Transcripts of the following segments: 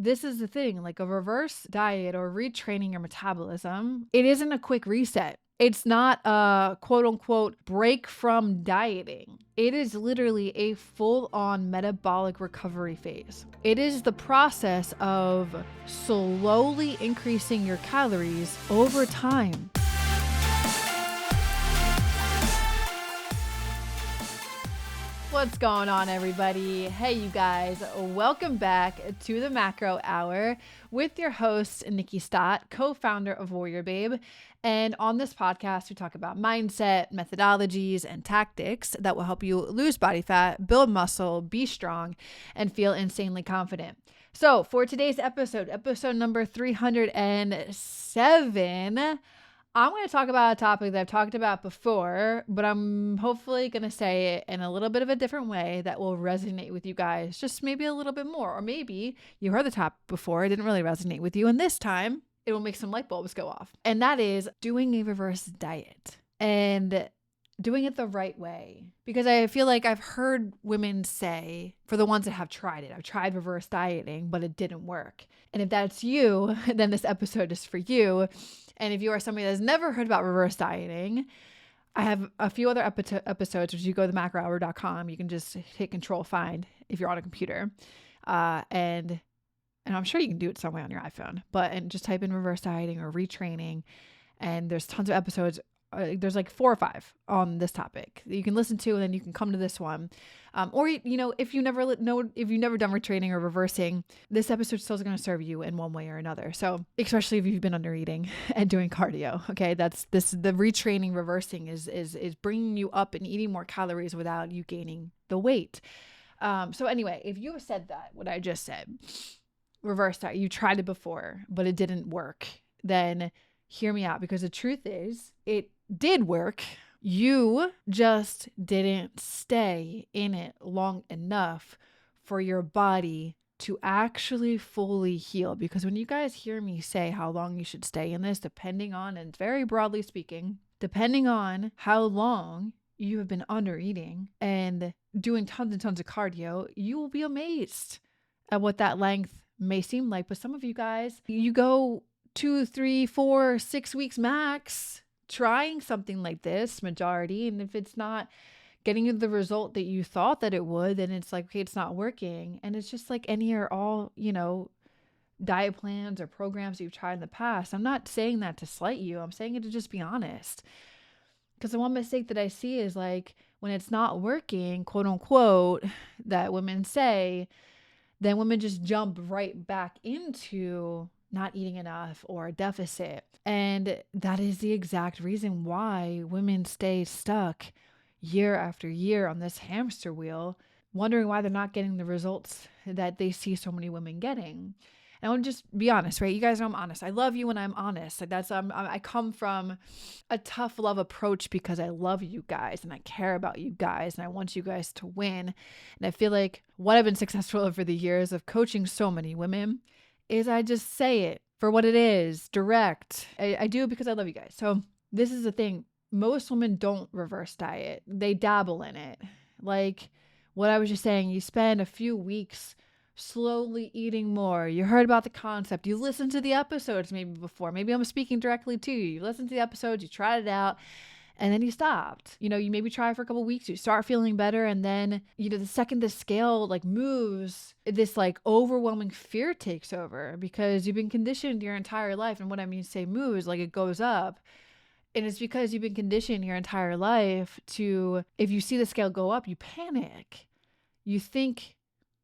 this is the thing, like a reverse diet or retraining your metabolism, it isn't a quick reset. It's not a quote unquote break from dieting. It is literally a full-on metabolic recovery phase. It is the process of slowly increasing your calories over time. What's going on, everybody? Hey, you guys, welcome back to the Macro Hour with your host, Nikkiey Stott, co-founder of WarriorBabe. And on this podcast, we talk about mindset, methodologies, and tactics that will help you lose body fat, build muscle, be strong, and feel insanely confident. So for today's episode number 307, I'm going to talk about a topic that I've talked about before, but I'm hopefully going to say it in a little bit of a different way that will resonate with you guys, just maybe a little bit more. Or maybe you heard the topic before, it didn't really resonate with you, and this time it will make some light bulbs go off. And that is doing a reverse diet and doing it the right way. Because I feel like I've heard women say, for the ones that have tried it, I've tried reverse dieting, but it didn't work. And if that's you, then this episode is for you. And if you are somebody that's never heard about reverse dieting, I have a few other episodes, which you go to macrohour.com. You can just hit control find if you're on a computer. And I'm sure you can do it somewhere on your iPhone, and just type in reverse dieting or retraining. And there's tons of episodes. There's like 4 or 5 on this topic that you can listen to, and then you can come to this one. Or, if you've never done retraining or reversing, this episode still is going to serve you in one way or another. So especially if you've been under eating and doing cardio, okay, the retraining, reversing is bringing you up and eating more calories without you gaining the weight. So anyway, if you have said that, what I just said, reverse diet, you tried it before, but it didn't work, then hear me out, because the truth is it did work. You just didn't stay in it long enough for your body to actually fully heal. Because when you guys hear me say how long you should stay in this, depending on, and very broadly speaking, depending on how long you have been under eating and doing tons and tons of cardio, you will be amazed at what that length may seem like. But some of you guys, you go 2, 3, 4, 6 weeks max trying something like this, majority. And if it's not getting you the result that you thought that it would, then it's like, okay, it's not working. And it's just like any or all, diet plans or programs you've tried in the past. I'm not saying that to slight you. I'm saying it to just be honest. Because the one mistake that I see is like when it's not working, quote unquote, that women say, then women just jump right back into not eating enough or a deficit. And that is the exact reason why women stay stuck year after year on this hamster wheel, wondering why they're not getting the results that they see so many women getting. And I want to just be honest, right? You guys know I'm honest. I love you when I'm honest. Like I come from a tough love approach because I love you guys and I care about you guys and I want you guys to win. And I feel like what I've been successful over the years of coaching so many women is I just say it for what it is, direct. I do it because I love you guys. So this is the thing. Most women don't reverse diet. They dabble in it. Like what I was just saying, you spend a few weeks slowly eating more. You heard about the concept. You listened to the episodes maybe before. Maybe I'm speaking directly to you. You listened to the episodes, you tried it out, and then you stopped. You maybe try for a couple of weeks, you start feeling better, and then, the second the scale like moves, this like overwhelming fear takes over because you've been conditioned your entire life. And what I mean to say moves, like it goes up. And it's because you've been conditioned your entire life to, if you see the scale go up, you panic. You think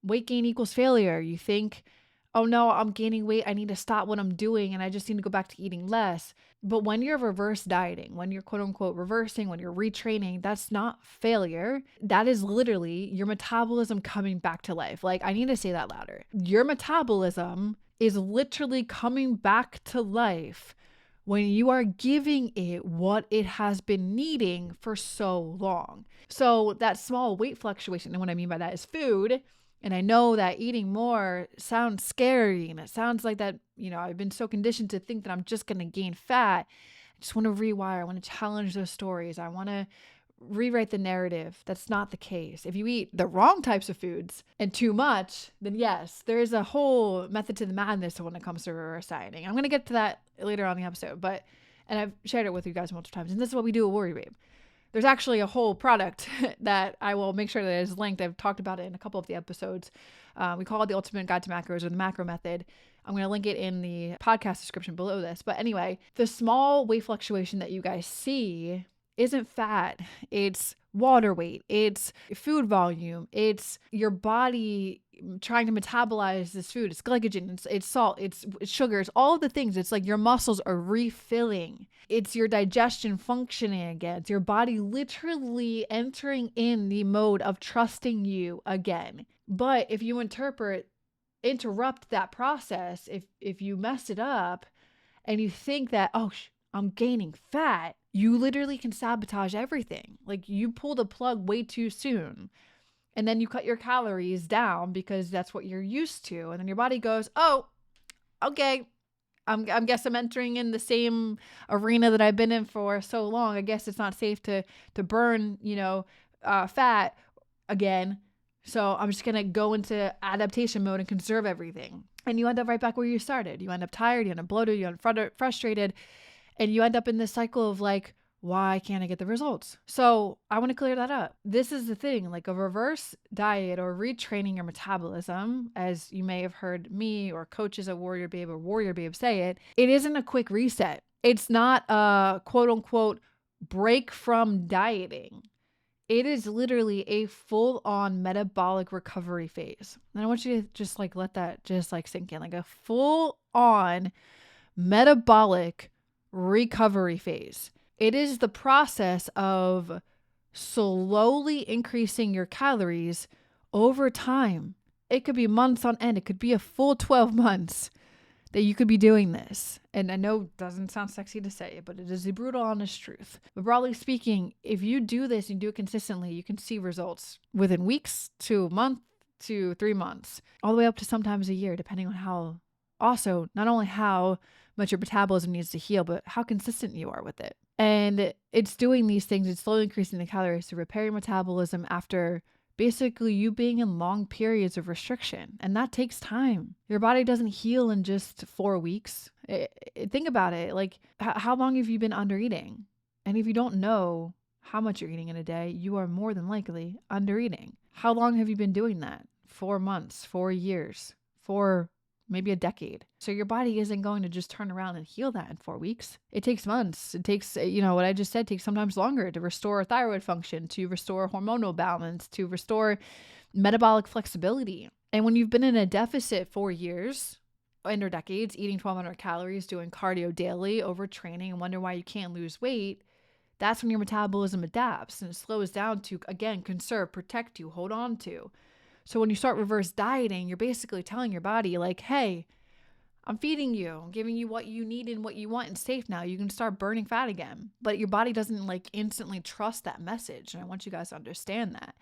weight gain equals failure. You think, oh no, I'm gaining weight. I need to stop what I'm doing and I just need to go back to eating less. But when you're reverse dieting, when you're quote unquote reversing, when you're retraining, that's not failure. That is literally your metabolism coming back to life. Like, I need to say that louder. Your metabolism is literally coming back to life when you are giving it what it has been needing for so long. So that small weight fluctuation, and what I mean by that is food. And I know that eating more sounds scary and it sounds like that, I've been so conditioned to think that I'm just going to gain fat. I just want to rewire. I want to challenge those stories. I want to rewrite the narrative. That's not the case. If you eat the wrong types of foods and too much, then yes, there is a whole method to the madness when it comes to reverse dieting. I'm going to get to that later on in the episode, and I've shared it with you guys multiple times. And this is what we do at WarriorBabe. There's actually a whole product that I will make sure that is linked. I've talked about it in a couple of the episodes. We call it the Ultimate Guide to Macros, or the Macro Method. I'm going to link it in the podcast description below this. But anyway, the small weight fluctuation that you guys see isn't fat. It's water weight. It's food volume. It's your body trying to metabolize this food. It's glycogen. It's salt. It's sugars. All of the things. It's like your muscles are refilling. It's your digestion functioning again. It's your body literally entering in the mode of trusting you again. But if you interrupt that process, if you mess it up and you think that, I'm gaining fat, you literally can sabotage everything. Like, you pull the plug way too soon, and then you cut your calories down because that's what you're used to. And then your body goes, oh, okay, I guess I'm entering in the same arena that I've been in for so long. I guess it's not safe to burn, fat again. So I'm just going to go into adaptation mode and conserve everything. And you end up right back where you started. You end up tired, you end up bloated, you end up frustrated, and you end up in this cycle of like, why can't I get the results? So I want to clear that up. This is the thing, like a reverse diet or retraining your metabolism, as you may have heard me or coaches at WarriorBabe or WarriorBabe say it, it isn't a quick reset. It's not a quote unquote break from dieting. It is literally a full-on metabolic recovery phase. And I want you to just like let that just like sink in, like a full-on metabolic recovery phase. It is the process of slowly increasing your calories over time. It could be months on end. It could be a full 12 months that you could be doing this. And I know it doesn't sound sexy to say it, but it is the brutal, honest truth. But broadly speaking, if you do this and do it consistently, you can see results within weeks to a month to 3 months, all the way up to sometimes a year, depending on not only how much your metabolism needs to heal, but how consistent you are with it. And it's doing these things. It's slowly increasing the calories to repair your metabolism after basically you being in long periods of restriction. And that takes time. Your body doesn't heal in just 4 weeks. Think about it. Like, how long have you been under eating? And if you don't know how much you're eating in a day, you are more than likely under eating. How long have you been doing that? 4 months, 4 years, for maybe a decade. So your body isn't going to just turn around and heal that in 4 weeks. It takes months. It takes, what I just said, takes sometimes longer to restore thyroid function, to restore hormonal balance, to restore metabolic flexibility. And when you've been in a deficit 4 years or decades, eating 1,200 calories, doing cardio daily, overtraining, and wonder why you can't lose weight, that's when your metabolism adapts and it slows down to, again, conserve, protect you, hold on to. So when you start reverse dieting, you're basically telling your body like, hey, I'm feeding you, I'm giving you what you need and what you want and safe now. You can start burning fat again. But your body doesn't like instantly trust that message. And I want you guys to understand that.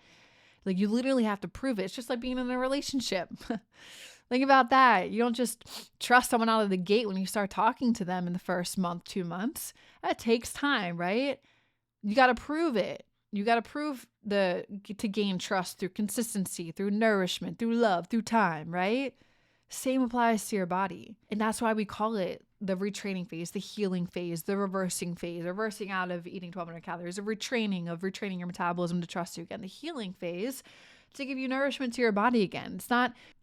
Like, you literally have to prove it. It's just like being in a relationship. Think about that. You don't just trust someone out of the gate when you start talking to them in the first month, 2 months. That takes time, right? You got to prove it. You got to prove to gain trust through consistency, through nourishment, through love, through time, right? Same applies to your body. And that's why we call it the retraining phase, the healing phase, the reversing phase, reversing out of eating 1,200 calories, the retraining your metabolism to trust you again, the healing phase to give you nourishment to your body again.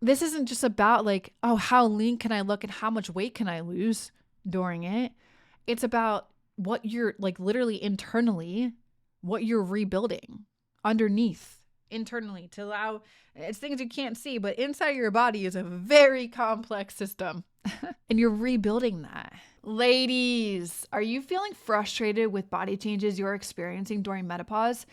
This isn't just about like, oh, how lean can I look and how much weight can I lose during it? It's about what you're like literally internally, what you're rebuilding underneath internally to allow, it's things you can't see, but inside your body is a very complex system and you're rebuilding that. Ladies, are you feeling frustrated with body changes you're experiencing during menopause?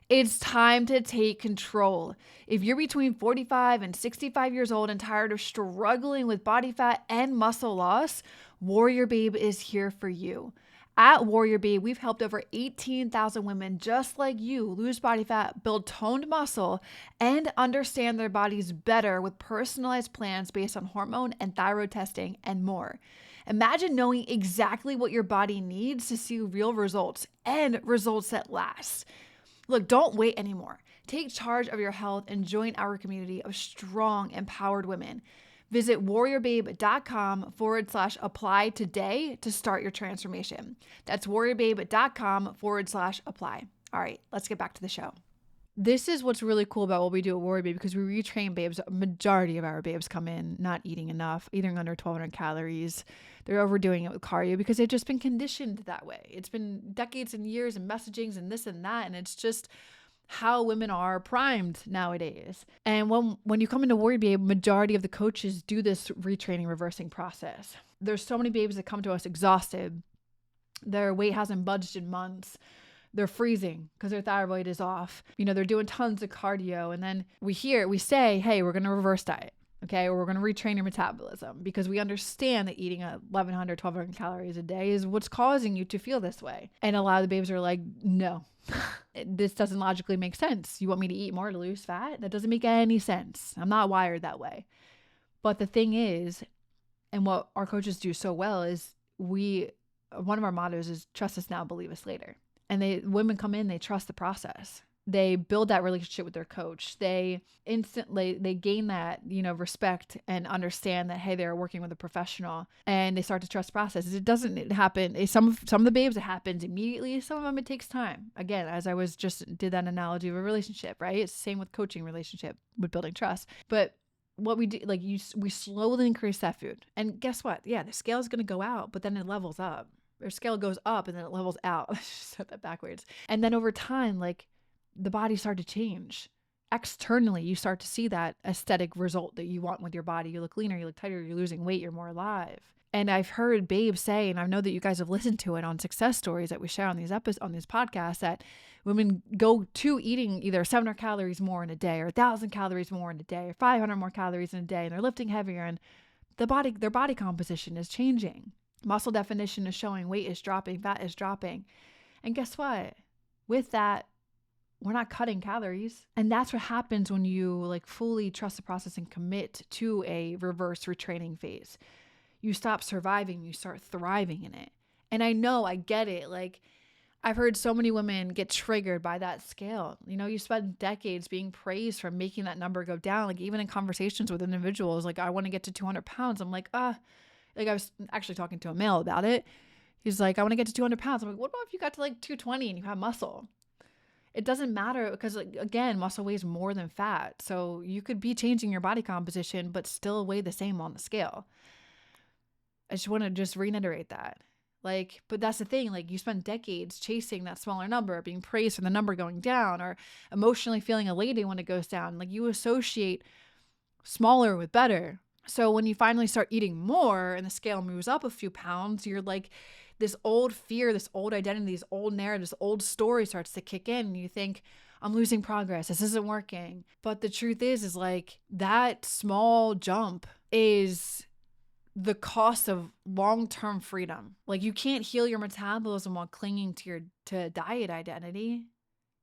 It's time to take control. If you're between 45 and 65 years old and tired of struggling with body fat and muscle loss, WarriorBabe is here for you. At WarriorBabe, we've helped over 18,000 women just like you lose body fat, build toned muscle, and understand their bodies better with personalized plans based on hormone and thyroid testing and more. Imagine knowing exactly what your body needs to see real results and results that last. Look, don't wait anymore. Take charge of your health and join our community of strong, empowered women. Visit WarriorBabe.com/apply today to start your transformation. That's WarriorBabe.com/apply. All right, let's get back to the show. This is what's really cool about what we do at WarriorBabe, because we retrain babes. A majority of our babes come in not eating enough, eating under 1,200 calories. They're overdoing it with cardio because they've just been conditioned that way. It's been decades and years and messagings and this and that, and it's just how women are primed nowadays. And when you come into WarriorBabe, majority of the coaches do this retraining, reversing process. There's so many babes that come to us exhausted. Their weight hasn't budged in months. They're freezing because their thyroid is off. They're doing tons of cardio. And then we say, hey, we're going to reverse diet. Okay. Or we're going to retrain your metabolism, because we understand that eating 1,100, 1,200 calories a day is what's causing you to feel this way. And a lot of the babes are like, no, this doesn't logically make sense. You want me to eat more to lose fat? That doesn't make any sense. I'm not wired that way. But the thing is, and what our coaches do so well is one of our mottos is trust us now, believe us later. And women come in, they trust the process. They build that relationship with their coach. They gain that, respect and understand that, hey, they're working with a professional, and they start to trust the process. It doesn't happen. Some of the babes, it happens immediately. Some of them, it takes time. Again, as I did that analogy of a relationship, right? It's the same with coaching relationship, with building trust. But what we do, we slowly increase that food. And guess what? Yeah, the scale is going to go out, but then it levels up. Or scale goes up and then it levels out. I just said that backwards. And then over time, the body started to change. Externally, you start to see that aesthetic result that you want with your body. You look leaner, you look tighter, you're losing weight, you're more alive. And I've heard babes say, and I know that you guys have listened to it on success stories that we share on these podcasts, that women go to eating either 700 calories more in a day, or 1,000 calories more in a day, or 500 more calories in a day, and they're lifting heavier, and their body composition is changing. Muscle definition is showing, weight is dropping, fat is dropping. And guess what? With that, we're not cutting calories. And that's what happens when you fully trust the process and commit to a reverse retraining phase. You stop surviving, you start thriving in it. And I know, I get it. I've heard so many women get triggered by that scale. You spend decades being praised for making that number go down. Even in conversations with individuals, I want to get to 200 pounds. I'm I was actually talking to a male about it. He's like, I want to get to 200 pounds. I'm like, what about if you got to 220 and you have muscle? It doesn't matter, because again, muscle weighs more than fat. So you could be changing your body composition, but still weigh the same on the scale. I just want to reiterate that. But that's the thing, you spend decades chasing that smaller number, being praised for the number going down, or emotionally feeling elated when it goes down. You associate smaller with better. So when you finally start eating more and the scale moves up a few pounds, you're this old fear, this old identity, this old narrative, this old story starts to kick in. And you think, I'm losing progress. This isn't working. But the truth is that small jump is the cost of long-term freedom. You can't heal your metabolism while clinging to diet identity.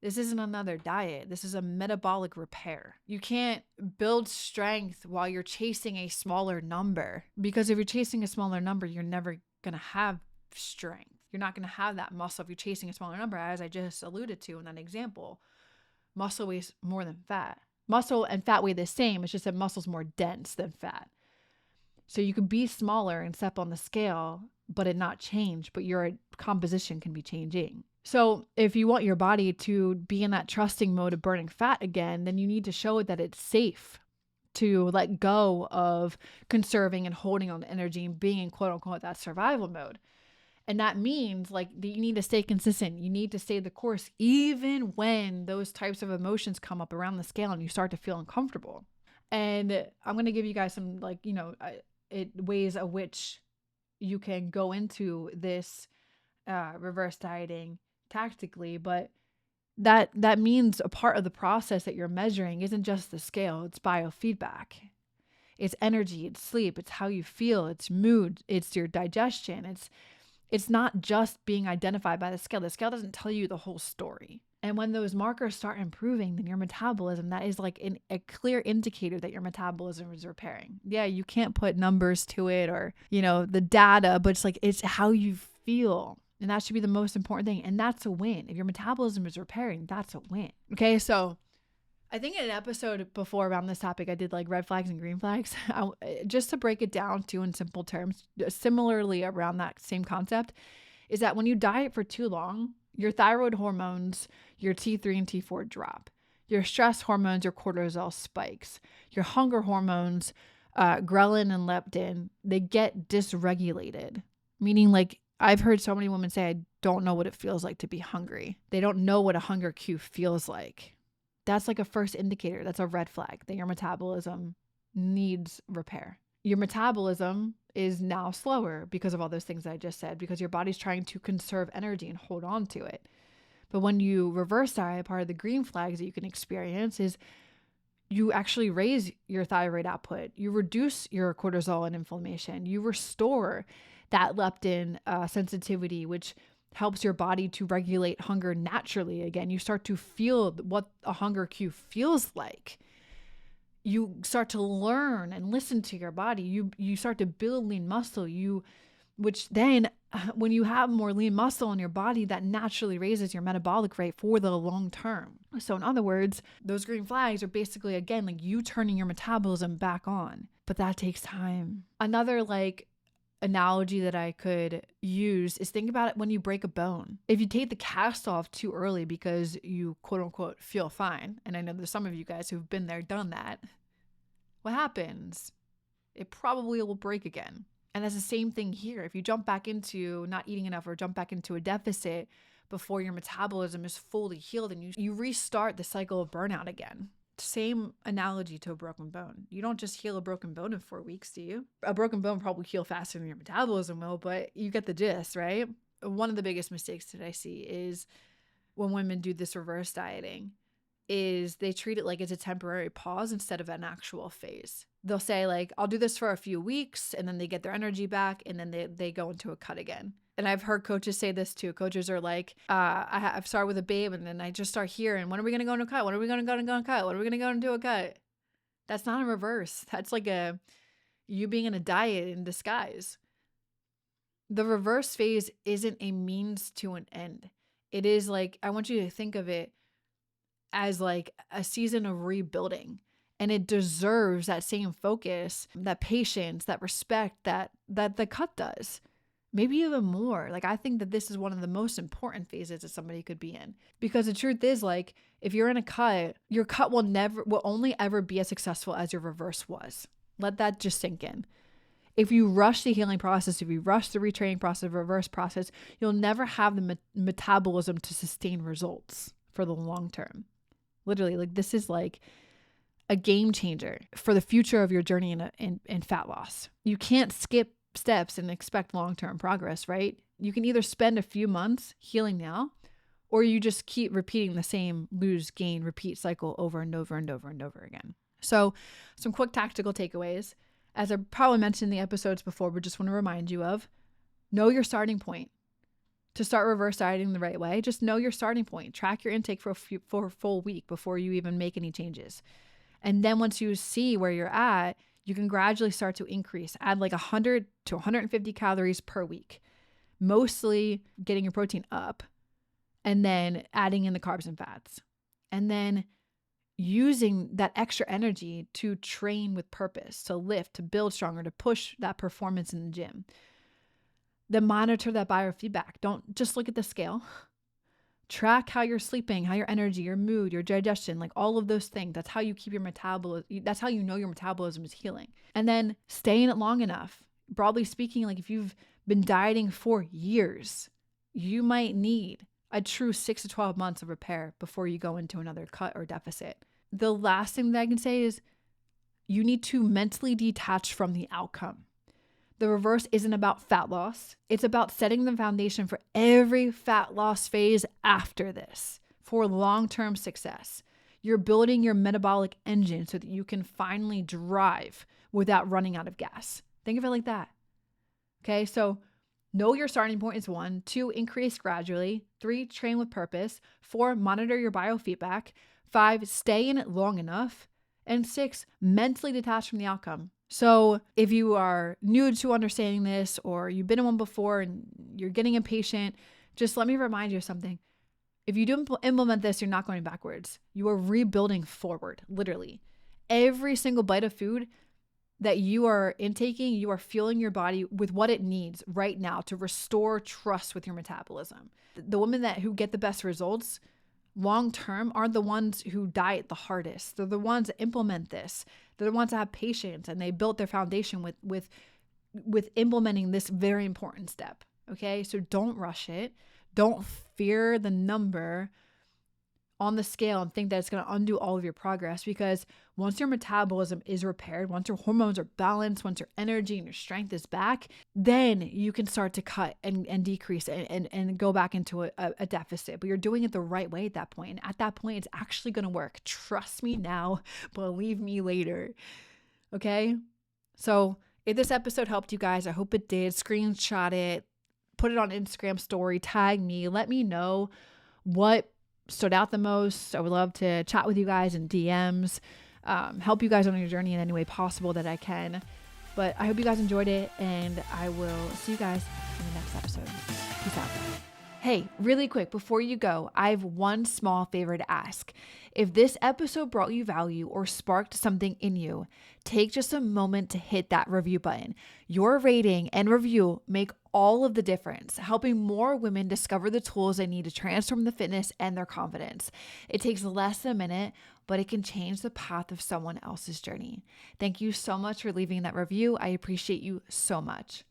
This isn't another diet. This is a metabolic repair. You can't build strength while you're chasing a smaller number, because if you're chasing a smaller number, you're never going to have strength. You're not going to have that muscle if you're chasing a smaller number, as I just alluded to in that example. Muscle weighs more than fat. Muscle and fat weigh the same. It's just that muscle's more dense than fat. So you could be smaller and step on the scale, but it not change, but your composition can be changing. So if you want your body to be in that trusting mode of burning fat again, then you need to show it that it's safe to let go of conserving and holding on to energy and being in quote unquote that survival mode. And that means that you need to stay consistent. You need to stay the course, even when those types of emotions come up around the scale and you start to feel uncomfortable. And I'm going to give you guys some ways of which you can go into this reverse dieting tactically, but that means a part of the process that you're measuring isn't just the scale, it's biofeedback. It's energy, it's sleep, it's how you feel, it's mood, it's your digestion. It's not just being identified by the scale. The scale doesn't tell you the whole story. And when those markers start improving, then your metabolism, that is a clear indicator that your metabolism is repairing. Yeah, you can't put numbers to it or, the data, but it's how you feel. And that should be the most important thing. And that's a win. If your metabolism is repairing, that's a win. Okay, so I think in an episode before around this topic, I did like red flags and green flags. Just to break it down too in simple terms, similarly around that same concept, is that when you diet for too long, your thyroid hormones, your T3 and T4 drop. Your stress hormones, your cortisol spikes. Your hunger hormones, ghrelin and leptin, they get dysregulated. Meaning like I've heard so many women say, I don't know what it feels like to be hungry. They don't know what a hunger cue feels like. That's like a first indicator. That's a red flag that your metabolism needs repair. Your metabolism is now slower because of all those things I just said, because your body's trying to conserve energy and hold on to it. But when you reverse diet, part of the green flags that you can experience is you actually raise your thyroid output. You reduce your cortisol and inflammation. You restore that leptin sensitivity, which helps your body to regulate hunger naturally. Again, you start to feel what a hunger cue feels like. You start to learn and listen to your body. You start to build lean muscle. Which then when you have more lean muscle in your body, that naturally raises your metabolic rate for the long term. So in other words, those green flags are basically, again, like you turning your metabolism back on, but that takes time. Another like analogy that I could use is think about it when you break a bone. If you take the cast off too early because you quote unquote feel fine, and I know there's some of you guys who've been there, done that, what happens? It probably will break again. And that's the same thing here. If you jump back into not eating enough or jump back into a deficit before your metabolism is fully healed, and you restart the cycle of burnout again. Same analogy to a broken bone. You don't just heal a broken bone in 4 weeks, do you? A broken bone probably heal faster than your metabolism will, but you get the gist, right? One of the biggest mistakes that I see is when women do this reverse dieting is they treat it like it's a temporary pause instead of an actual phase. They'll say like, I'll do this for a few weeks, and then they get their energy back, and then they go into a cut again. And I've heard coaches say this too. Coaches are like, I've started with a babe, and then I just start hearing, when are we going to go into a cut? When are we going to go into a cut? When are we going to go into a cut? That's not a reverse. That's like you being in a diet in disguise. The reverse phase isn't a means to an end. It is like, I want you to think of it as like a season of rebuilding. And it deserves that same focus, that patience, that respect that the cut does. Maybe even more. Like, I think that this is one of the most important phases that somebody could be in. Because the truth is, like, if you're in a cut, your cut will only ever be as successful as your reverse was. Let that just sink in. If you rush the healing process, if you rush the retraining process, reverse process, you'll never have the metabolism to sustain results for the long term. Literally, like, this is like a game changer for the future of your journey in fat loss. You can't skip steps and expect long-term progress, right? You can either spend a few months healing now, or you just keep repeating the same lose, gain, repeat cycle over and over and over and over again. So some quick tactical takeaways. As I probably mentioned in the episodes before, but just want to remind you of, know your starting point. To start reverse dieting the right way, just know your starting point. Track your intake for a full week before you even make any changes. And then once you see where you're at, you can gradually start to increase. Add like 100 to 150 calories per week, mostly getting your protein up, and then adding in the carbs and fats. And then using that extra energy to train with purpose, to lift, to build stronger, to push that performance in the gym. Then monitor that biofeedback. Don't just look at the scale. Track how you're sleeping, how your energy, your mood, your digestion, like all of those things. That's how you keep your metabolism. That's how you know your metabolism is healing. And then stay in it long enough. Broadly speaking, like if you've been dieting for years, you might need a true 6 to 12 months of repair before you go into another cut or deficit. The last thing that I can say is you need to mentally detach from the outcome. The reverse isn't about fat loss. It's about setting the foundation for every fat loss phase after this for long-term success. You're building your metabolic engine so that you can finally drive without running out of gas. Think of it like that. Okay, so know your starting point is 1. 2, increase gradually. 3, train with purpose. 4, monitor your biofeedback. 5, stay in it long enough. And 6, mentally detach from the outcome. So if you are new to understanding this, or you've been in one before and you're getting impatient, just let me remind you of something. If you do implement this, you're not going backwards. You are rebuilding forward, literally. Every single bite of food that you are intaking, you are fueling your body with what it needs right now to restore trust with your metabolism. The women who get the best results long term aren't the ones who diet the hardest. They're the ones that implement this. They're the ones that have patience, and they built their foundation with implementing this very important step. Okay, so don't rush it. Don't fear the number on the scale and think that it's going to undo all of your progress, because once your metabolism is repaired, once your hormones are balanced, once your energy and your strength is back, then you can start to cut and decrease and go back into a deficit. But you're doing it the right way at that point. And at that point, it's actually going to work. Trust me now, believe me later. Okay? So if this episode helped you guys, I hope it did. Screenshot it, put it on Instagram story, tag me, let me know what stood out the most. I would love to chat with you guys in DMs, help you guys on your journey in any way possible that I can. But I hope you guys enjoyed it, and I will see you guys in the next episode. Peace out. Hey, really quick, before you go, I have one small favor to ask. If this episode brought you value or sparked something in you, take just a moment to hit that review button. Your rating and review make all of the difference, helping more women discover the tools they need to transform the fitness and their confidence. It takes less than a minute, but it can change the path of someone else's journey. Thank you so much for leaving that review. I appreciate you so much.